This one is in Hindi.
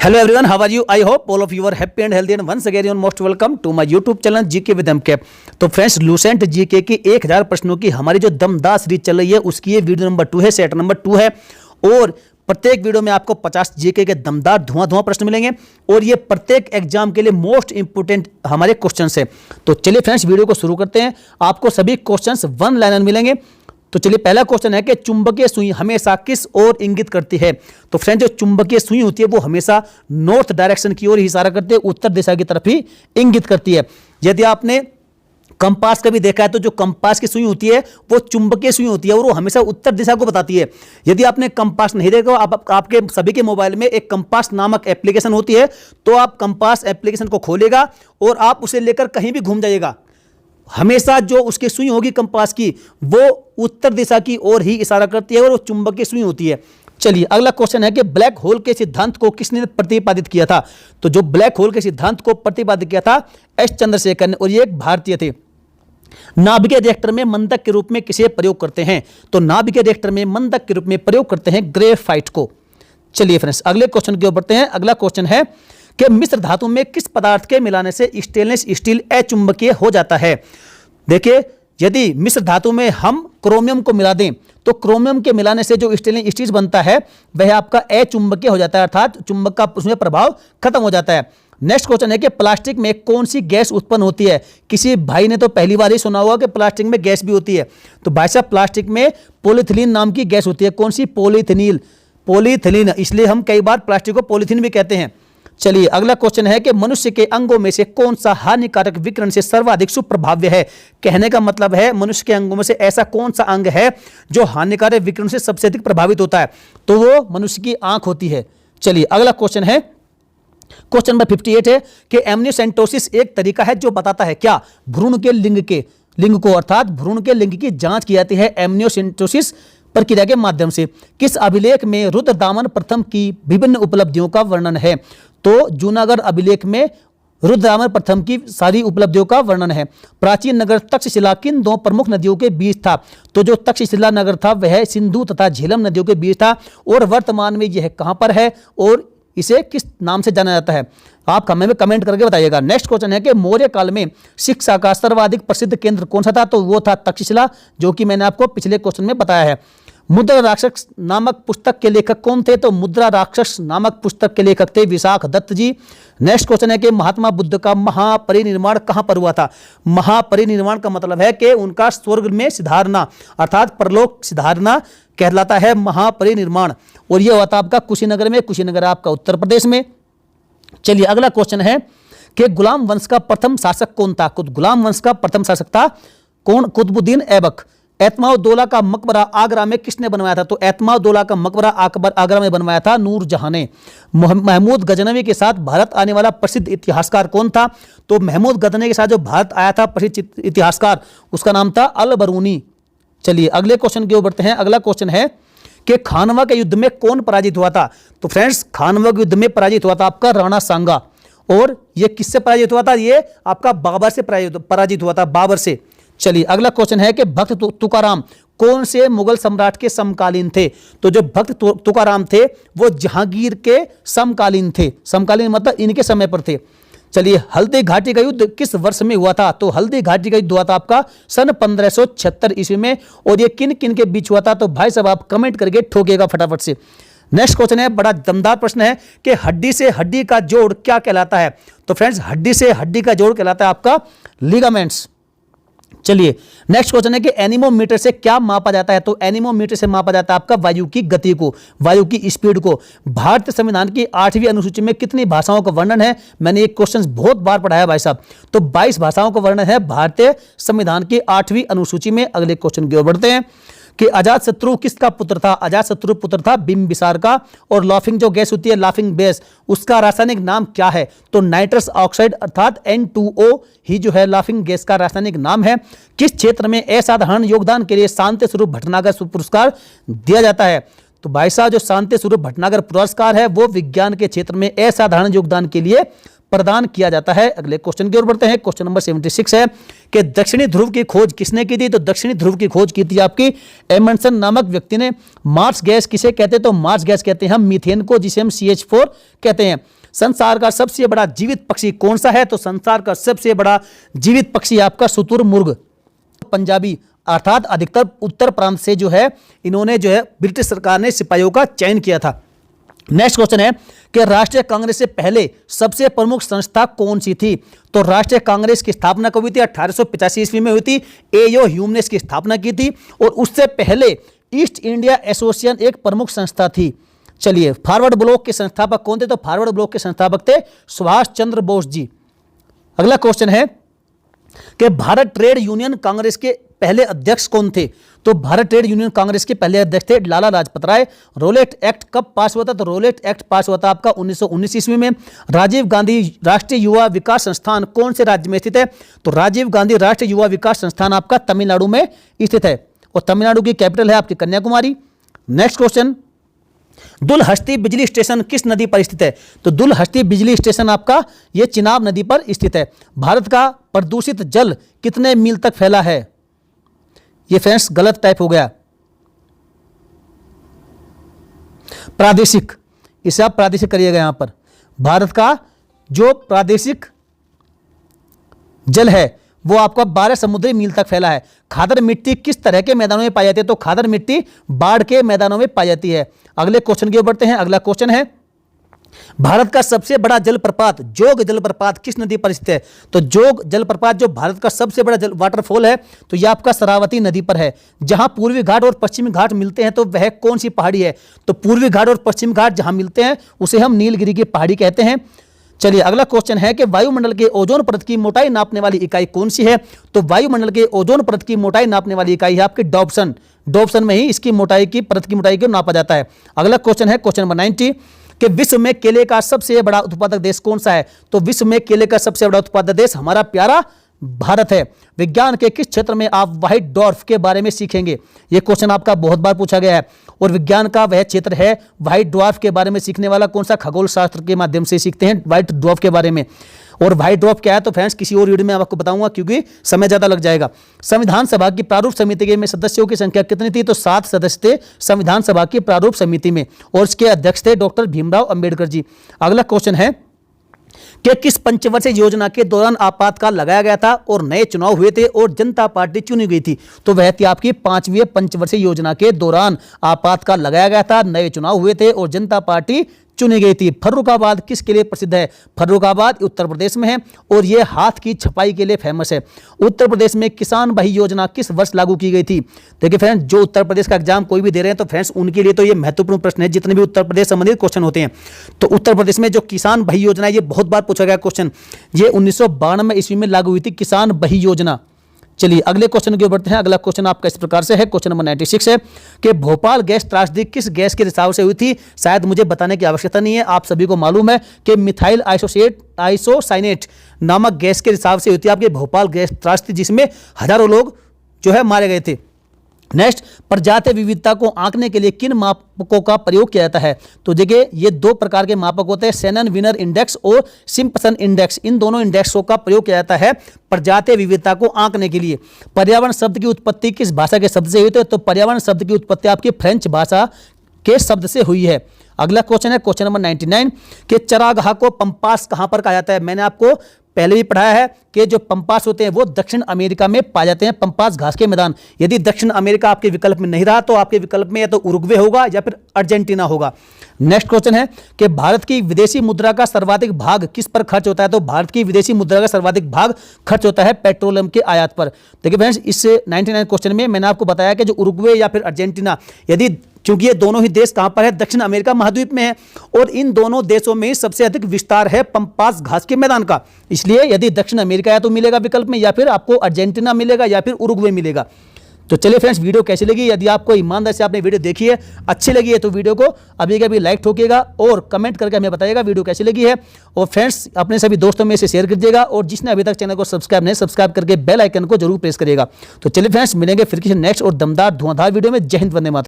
Hello everyone, how are you? I hope all of you are happy and healthy and once again you are most welcome to my YouTube channel GK with MK। तो फ्रेंड्स लूसेंट जीके की 1000 प्रश्नों की हमारी जो दमदार सीरीज चल रही है उसकी ये वीडियो नंबर 2 है, सेट नंबर 2 है और प्रत्येक वीडियो में आपको 50 जीके के दमदार धुआं प्रश्न मिलेंगे और ये प्रत्येक एग्जाम के लिए मोस्ट इंपोर्टेंट हमारे क्वेश्चंस है। तो चलिए फ्रेंड्स वीडियो को शुरू करते हैं। आपको सभी क्वेश्चंस वन लाइनर मिलेंगे। तो चलिए पहला क्वेश्चन है कि चुंबकीय सुई हमेशा किस ओर इंगित करती है? तो फ्रेंड्स जो चुंबकीय सुई होती है वो हमेशा नॉर्थ डायरेक्शन की ओर ही इशारा करती है, उत्तर दिशा की तरफ ही इंगित करती है। यदि आपने कंपास कभी देखा है तो जो कंपास की सुई होती है वो चुंबकीय सुई होती है और वो हमेशा उत्तर दिशा को बताती है। यदि आपने कंपास नहीं देखा, आपके सभी के मोबाइल में एक कंपास नामक एप्लीकेशन होती है, तो आप कंपास एप्लीकेशन को खोलेगा और आप उसे लेकर कहीं भी घूम जाइएगा, हमेशा जो उसकी सुई होगी कंपास की वो उत्तर दिशा की ओर ही इशारा करती है और वो चुंबकीय सुई होती है। चलिए अगला क्वेश्चन है कि ब्लैक होल के सिद्धांत को किसने प्रतिपादित किया था? तो जो ब्लैक होल के सिद्धांत को प्रतिपादित किया था एस चंद्रशेखर ने और ये एक भारतीय थे। नाभिकीय रिएक्टर में मंदक के रूप में किसे प्रयोग करते हैं? तो नाभिकीय रिएक्टर में मंदक के रूप में प्रयोग करते हैं ग्रेफाइट को। चलिए फ्रेंड्स अगले क्वेश्चन की ओर बढ़ते हैं। अगला क्वेश्चन है कि मिश्र धातु में किस पदार्थ के मिलाने से स्टेनलेस स्टील अचुंबकीय हो जाता है? देखिए यदि मिश्र धातु में हम क्रोमियम को मिला दें तो क्रोमियम के मिलाने से जो स्टेनलेस स्टील बनता है वह आपका अचुंबकीय हो जाता है, अर्थात चुंबक का उसमें प्रभाव खत्म हो जाता है। नेक्स्ट क्वेश्चन है कि प्लास्टिक में कौन सी गैस उत्पन्न होती है? किसी भाई ने तो पहली बार ही सुना होगा कि प्लास्टिक में गैस भी होती है। तो भाई साहब प्लास्टिक में पॉलीथिलीन नाम की गैस होती है। कौन सी? पॉलीथिलीन, इसलिए हम कई बार प्लास्टिक को पॉलीथीन भी कहते हैं। चलिए अगला क्वेश्चन है कि मनुष्य के अंगों में से कौन सा हानिकारक विकिरण से सर्वाधिक सुप्रभाव्य है? कहने का मतलब है मनुष्य के अंगों में से ऐसा कौन सा अंग है जो हानिकारक विकिरण से सबसे अधिक प्रभावित होता है? तो वो मनुष्य की आंख होती है। चलिए अगला क्वेश्चन है, क्वेश्चन नंबर 58 है कि एमनियोसेंटोसिस एक तरीका है जो बताता है क्या? भ्रूण के लिंग को अर्थात भ्रूण के लिंग की जांच की जाती है एमनियोसेंटोसिस प्रक्रिया के माध्यम से। किस अभिलेख में रुद्रदामन प्रथम की विभिन्न उपलब्धियों का वर्णन है? तो जूनागढ़ अभिलेख में रुद्रदामन प्रथम की सारी उपलब्धियों का वर्णन है। प्राचीन नगर तक्षशिला किन दो प्रमुख नदियों के बीच था? तो जो तक्षशिला नगर था वह सिंधु तथा झेलम नदियों के बीच था और वर्तमान में यह कहां पर है और इसे किस नाम से जाना जाता है? आप हमें कमेंट करके बताइएगा। नेक्स्ट क्वेश्चन है कि मौर्य काल में शिक्षा का सर्वाधिक प्रसिद्ध केंद्र कौन सा था? तो वो था तक्षशिला, जो कि मैंने आपको पिछले क्वेश्चन में बताया है। मुद्रा राक्षस नामक पुस्तक के लेखक कौन थे? तो मुद्रा राक्षस नामक पुस्तक के लेखक थे विशाख दत्त जी। नेक्स्ट क्वेश्चन है कि महात्मा बुद्ध का महापरिनिर्वाण कहां पर हुआ था? महापरिनिर्वाण का मतलब है कि उनका स्वर्ग में सिधारना अर्थात परलोक सिधारना कहलाता है महापरिनिर्वाण, और यह हुआ था आपका कुशीनगर में। कुशीनगर आपका उत्तर प्रदेश में। चलिए अगला क्वेश्चन है कि गुलाम वंश का प्रथम शासक कौन था? गुलाम वंश का प्रथम शासक था कौन? कुतुबुद्दीन ऐबक। एतमाउद्दौला का मकबरा आगरा में किसने बनवाया था? तो एतमाउद्दौला का मकबरा आगरा में बनवाया था नूरजहां ने। महमूद गजनवी के साथ भारत आने वाला प्रसिद्ध इतिहासकार कौन था? तो महमूद गजनवी के साथ जो भारत आया था प्रसिद्ध इतिहासकार उसका नाम था अल बरूनी। चलिए अगले क्वेश्चन की ओर बढ़ते हैं। अगला क्वेश्चन है कि खानवा के युद्ध में कौन पराजित हुआ था? तो फ्रेंड्स खानवा के युद्ध में पराजित हुआ था आपका राणा सांगा। और ये किससे पराजित हुआ था? ये आपका बाबर से पराजित हुआ था, बाबर से। चलिए अगला क्वेश्चन है कि भक्त तुकाराम कौन से मुगल सम्राट के समकालीन थे? तो जो भक्त तुकाराम थे वो जहांगीर के समकालीन थे। समकालीन मतलब इनके समय पर थे। चलिए हल्दी घाटी का युद्ध किस वर्ष में हुआ था? तो हल्दी घाटी का युद्ध हुआ था आपका सन 1576 ईस्वी में। और ये किन किन के बीच हुआ था? तो भाई साहब आप कमेंट करके ठोकेगा फटाफट से। नेक्स्ट क्वेश्चन है, बड़ा दमदार प्रश्न है कि हड्डी से हड्डी का जोड़ क्या कहलाता है? तो फ्रेंड्स हड्डी से हड्डी का जोड़ कहलाता है आपका लिगामेंट्स। चलिए नेक्स्ट क्वेश्चन है कि एनीमोमीटर से क्या मापा जाता है? तो एनीमोमीटर से मापा जाता है आपका वायु की गति को, वायु की स्पीड को। भारतीय संविधान की 8वीं अनुसूची में कितनी भाषाओं का वर्णन है? मैंने एक क्वेश्चन बहुत बार पढ़ाया भाई साहब। तो 22 भाषाओं का वर्णन है भारतीय संविधान की 8वीं अनुसूची में। अगले क्वेश्चन की ओर बढ़ते हैं कि अजातशत्रु किसका पुत्र था? अजातशत्रु पुत्र था बिंबिसार का। और लाफिंग जो गैस होती है, लाफिंग गैस, उसका रासायनिक नाम क्या है? तो नाइट्रस ऑक्साइड अर्थात N2O ही जो है लाफिंग गैस का रासायनिक नाम है। किस क्षेत्र में असाधारण योगदान के लिए शांति स्वरूप भटनागर पुरस्कार दिया जाता है? तो भाई साहब जो शांति स्वरूप भटनागर पुरस्कार है वो विज्ञान के क्षेत्र में असाधारण योगदान के लिए प्रदान किया जाता है। अगले क्वेश्चन की ओर बढ़ते हैं। क्वेश्चन नंबर 76 है कि दक्षिणी ध्रुव की खोज किसने की थी? तो दक्षिणी ध्रुव की खोज की थी आपकी एमंडसन नामक व्यक्ति ने। मार्स गैस किसे कहते हैं? तो मार्स गैस कहते हैं हम मीथेन को, जिसे हम CH4 कहते हैं। संसार का सबसे बड़ा जीवित पक्षी कौन सा है? तो संसार का सबसे बड़ा जीवित पक्षी आपका शुतुरमुर्ग पंजाबी अर्थात अधिकतर उत्तर प्रांत से जो है इन्होंने जो है ब्रिटिश सरकार ने सिपाहियों का चयन किया था। नेक्स्ट क्वेश्चन है कि राष्ट्रीय कांग्रेस से पहले सबसे प्रमुख संस्था कौन सी थी? तो राष्ट्रीय कांग्रेस की स्थापना कब हुई थी? 1885 ईस्वी में हुई थी। A.O. ह्यूम ने इसकी स्थापना की थी और उससे पहले ईस्ट इंडिया एसोसिएशन एक प्रमुख संस्था थी। चलिए, फॉरवर्ड ब्लॉक के संस्थापक कौन थे? तो फॉरवर्ड ब्लॉक के संस्थापक थे सुभाष चंद्र बोस जी। अगला क्वेश्चन है कि भारत ट्रेड यूनियन कांग्रेस के पहले अध्यक्ष कौन थे? तो भारत ट्रेड यूनियन कांग्रेस के पहले अध्यक्ष थे लाला लाजपत राय। रोलेट एक्ट कब पास हुआ था? तो रोलेट एक्ट पास हुआ था आपका 1919 ईस्वी में। राजीव गांधी राष्ट्रीय युवा विकास संस्थान कौन से राज्य में स्थित है? तो राजीव गांधी राष्ट्रीय युवा विकास संस्थान आपका तमिलनाडु में स्थित है और तमिलनाडु की कैपिटल है आपकी कन्याकुमारी। नेक्स्ट क्वेश्चन, दुलहस्ती बिजली स्टेशन किस नदी पर स्थित है? तो दुलहस्ती बिजली स्टेशन आपका यह चिनाब नदी पर स्थित है। भारत का प्रदूषित जल कितने मील तक फैला है? ये फ्रेंड्स गलत टाइप हो गया, प्रादेशिक, इसे आप प्रादेशिक करिएगा। यहां पर भारत का जो प्रादेशिक जल है वो आपका 12 समुद्री मील तक फैला है। खादर मिट्टी किस तरह के मैदानों में पाई जाती है? तो खादर मिट्टी बाढ़ के मैदानों में पाई जाती है। अगले क्वेश्चन की ओर बढ़ते हैं। अगला क्वेश्चन है भारत का सबसे बड़ा जलप्रपात जोग जलप्रपात किस नदी पर स्थित है? तो जोग जलप्रपात जो भारत का सबसे बड़ा जल वाटरफॉल है तो यह आपका शरावती नदी पर है। जहां पूर्वी घाट और पश्चिमी घाट मिलते हैं तो वह कौन सी पहाड़ी है? तो पूर्वी घाट और पश्चिमी घाट जहां मिलते हैं उसे हम नीलगिरी की पहाड़ी कहते हैं। चलिए, अगला क्वेश्चन है कि वायुमंडल के ओजोन परत की मोटाई नापने वाली इकाई कौन सी है? तो वायुमंडल के ओजोन परत की मोटाई नापने वाली इकाई है आपकी डॉप्सन। डॉप्सन में ही इसकी मोटाई की परत की मोटाई को नापा जाता है। अगला क्वेश्चन है क्वेश्चन नंबर 90 कि विश्व में केले का सबसे बड़ा उत्पादक देश कौन सा है? तो विश्व में केले का सबसे बड़ा उत्पादक देश हमारा प्यारा भारत है। विज्ञान के किस क्षेत्र में आप व्हाइट डॉर्फ के बारे में सीखेंगे? यह क्वेश्चन आपका बहुत बार पूछा गया है और विज्ञान का वह क्षेत्र है व्हाइट डॉर्फ के बारे में सीखने वाला कौन सा? खगोल शास्त्र के माध्यम से सीखते हैं व्हाइट डॉर्फ के बारे में। और व्हाइट डॉर्फ क्या है तो फ्रेंड्स किसी और वीडियो में आपको बताऊंगा क्योंकि समय ज्यादा लग जाएगा। संविधान सभा की प्रारूप समिति के में सदस्यों की संख्या कितनी थी? तो 7 सदस्य थे संविधान सभा की प्रारूप समिति में और इसके अध्यक्ष थे डॉक्टर भीमराव अंबेडकर जी। अगला क्वेश्चन है कि किस पंचवर्षीय योजना के दौरान आपातकाल लगाया गया था और नए चुनाव हुए थे और जनता पार्टी चुनी गई थी? तो वह थी आपकी 5वीं पंचवर्षीय योजना के दौरान आपातकाल लगाया गया था, नए चुनाव हुए थे और जनता पार्टी चुनी गई थी। फर्रुखाबाद किसके लिए प्रसिद्ध है? फर्रुखाबाद उत्तर प्रदेश में है और यह हाथ की छपाई के लिए फेमस है। उत्तर प्रदेश में किसान भाई योजना किस वर्ष लागू की गई थी? देखिए फ्रेंड्स, जो उत्तर प्रदेश का एग्जाम कोई भी दे रहे हैं तो फ्रेंड्स उनके लिए तो ये महत्वपूर्ण प्रश्न है जितने भी उत्तर प्रदेश संबंधित क्वेश्चन होते हैं। तो उत्तर प्रदेश में जो किसान भाई योजना है ये बहुत बार पूछा गया क्वेश्चन, ये 1992 ईस्वी में लागू हुई थी किसान भाई योजना। चलिए अगले क्वेश्चन की ओर बढ़ते हैं। अगला क्वेश्चन आपका इस प्रकार से है, क्वेश्चन नंबर 96 है कि भोपाल गैस त्रासदी किस गैस के रिसाव से हुई थी? शायद मुझे बताने की आवश्यकता नहीं है, आप सभी को मालूम है कि मिथाइल आइसोसाइनेट नामक गैस के रिसाव से हुई थी आपके भोपाल गैस त्रासदी, जिसमें हजारों लोग जो है मारे गए थे। नेक्स्ट, प्रजातीय विविधता को आंकने के लिए किन मापकों का प्रयोग किया जाता है? तो देखिए ये 2 प्रकार के मापक होते हैं, शेनन विनर इंडेक्स और सिम्पसन इंडेक्स। इन दोनों इंडेक्सों का प्रयोग किया जाता है प्रजातीय विविधता को आंकने के लिए। पर्यावरण शब्द की उत्पत्ति किस भाषा के शब्द से हुई? तो पर्यावरण शब्द की उत्पत्ति आपकी फ्रेंच भाषा के शब्द से हुई है। अगला क्वेश्चन है क्वेश्चन नंबर 99 कि चरागाह को पंपास कहां पर कहा जाता है? मैंने आपको पहले भी पढ़ाया है कि जो पंपास होते हैं वो दक्षिण अमेरिका में पाए जाते हैं, पंपास घास के मैदान। यदि दक्षिण अमेरिका आपके विकल्प में नहीं रहा तो आपके विकल्प में या तो उरुग्वे होगा या फिर अर्जेंटीना होगा। नेक्स्ट क्वेश्चन है कि भारत की विदेशी मुद्रा का सर्वाधिक भाग किस पर खर्च होता है? तो भारत की विदेशी मुद्रा का सर्वाधिक भाग खर्च होता है पेट्रोलियम के आयात पर। देखिए फ्रेंड्स, इस 99 क्वेश्चन में मैंने आपको बताया कि जो उरुग्वे या फिर अर्जेंटीना, यदि चूंकि ये दोनों ही देश कहां पर है? दक्षिण अमेरिका महाद्वीप में है और इन दोनों देशों में सबसे अधिक विस्तार है पंपास घास के मैदान का। इसलिए यदि दक्षिण अमेरिका या तो मिलेगा विकल्प में या फिर आपको अर्जेंटीना मिलेगा या फिर उरुग्वे मिलेगा। तो चलिए फ्रेंड्स, वीडियो कैसी लगी? यदि आपको ईमानदार से आपने वीडियो देखी है, अच्छी लगी है तो वीडियो को अभी के अभी लाइक ठोकिएगा और कमेंट करके हमें बताइएगा वीडियो कैसी लगी है। और फ्रेंड्स अपने सभी दोस्तों में इसे शेयर कर दीजिएगा और जिसने अभी तक चैनल को सब्सक्राइब नहीं, सब्सक्राइब करके बेल आइकन को जरूर प्रेस करिएगा। तो चलिए फ्रेंड्स, मिलेंगे फिर किसी नेक्स्ट और दमदार धुआंधार वीडियो में। जय हिंद, वंदे मातरम।